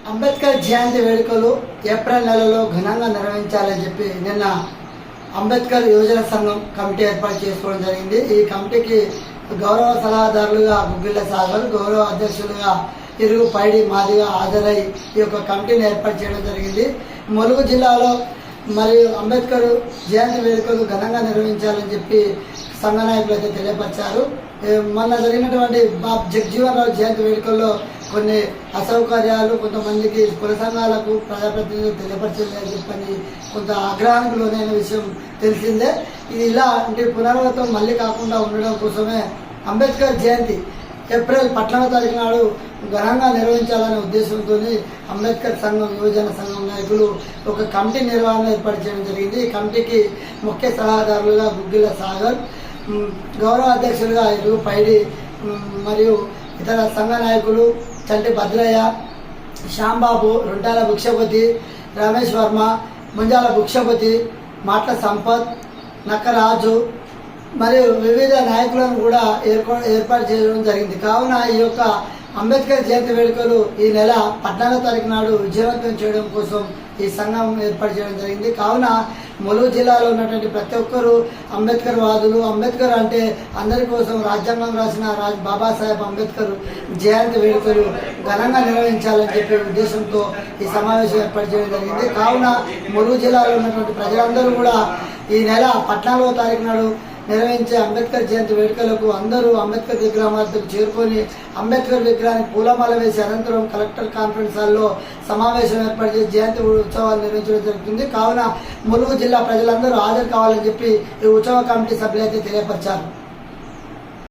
అంబేద్కర్ జయంతి వేడుకలు ఏప్రిల్ నెలలో ఘనంగా నిర్వహించాలని చెప్పి నిన్న అంబేద్కర్ యువజన సంఘం కమిటీ ఏర్పాటు చేసుకోవడం జరిగింది. ఈ కమిటీకి గౌరవ సలహాదారులుగా గుగ్గిళ్ళ సాగర్, గౌరవ అధ్యక్షులుగా ఇరుగు పైడి మాదిగా హాజరై ఈ యొక్క కమిటీని ఏర్పాటు చేయడం జరిగింది. ములుగు జిల్లాలో మరియు అంబేద్కర్ జయంతి వేడుకలు ఘనంగా నిర్వహించాలని చెప్పి సంఘ నాయకులు అయితే తెలియపరిచారు. మొన్న జరిగినటువంటి జగజీవన్ రావు జయంతి వేడుకల్లో కొన్ని అసౌకర్యాలు, కొంతమందికి కుల సంఘాలకు ప్రజాప్రతినిధులు తెలియపరచలేదని చెప్పని కొంత ఆగ్రహానికి లోనైన విషయం తెలిసిందే. ఇది ఇలాంటి పునరావృతం మళ్ళీ కాకుండా ఉండడం కోసమే అంబేద్కర్ జయంతి ఏప్రిల్ 12వ తారీఖు నాడు ఘనంగా నిర్వహించాలనే ఉద్దేశంతో అంబేద్కర్ సంఘం యువజన సంఘం నాయకులు ఒక కమిటీ నిర్వహణ ఏర్పాటు చేయడం జరిగింది. ఈ కమిటీకి ముఖ్య సలహాదారులుగా గుగ్గిళ్ళ సాగర్, గౌరవ అధ్యక్షులుగా ఇరుగు పైడి మరియు ఇతర సంఘ నాయకులు చంటి భద్రయ్య, శ్యాంబాబు, రొంటాల భిక్షపతి, రమేష్ వర్మ, ముంజాల భిక్షపతి, మాట్ల సంపత్, నక్కరాజు మరియు వివిధ నాయకులను కూడా ఏర్పాటు చేయడం జరిగింది. కావున ఈ యొక్క అంబేద్కర్ జయంతి వేడుకలు ఈ నెల 14వ తారీఖు నాడు విజయవంతం చేయడం కోసం ఈ సంఘం ఏర్పాటు చేయడం జరిగింది. కావున ములుగు జిల్లాలో ఉన్నటువంటి ప్రతి ఒక్కరూ అంబేద్కర్ వాదులు, అంబేద్కర్ అంటే అందరి కోసం రాజ్యాంగం రాసిన బాబాసాహెబ్ అంబేద్కర్ జయంతి వేడుకలు ఘనంగా నిర్వహించాలని చెప్పే ఉద్దేశంతో ఈ సమావేశం ఏర్పాటు చేయడం జరిగింది. కావున ములుగు జిల్లాలో ఉన్నటువంటి ప్రజలందరూ కూడా ఈ నెల 14వ తారీఖు నాడు నిర్వహించే అంబేద్కర్ జయంతి వేడుకలకు అందరూ అంబేద్కర్ విగ్రహం వద్దకు చేరుకొని అంబేద్కర్ విగ్రహానికి పూలమాల వేసి అనంతరం కలెక్టర్ కాన్ఫరెన్స్ హాల్లో సమావేశం ఏర్పాటు చేసి జయంతి ఉత్సవాలు నిర్వహించడం జరుగుతుంది. కావున ములుగు జిల్లా ప్రజలందరూ హాజరు కావాలని చెప్పి ఈ ఉత్సవ కమిటీ సభ్యులు అయితే తెలియపరిచారు.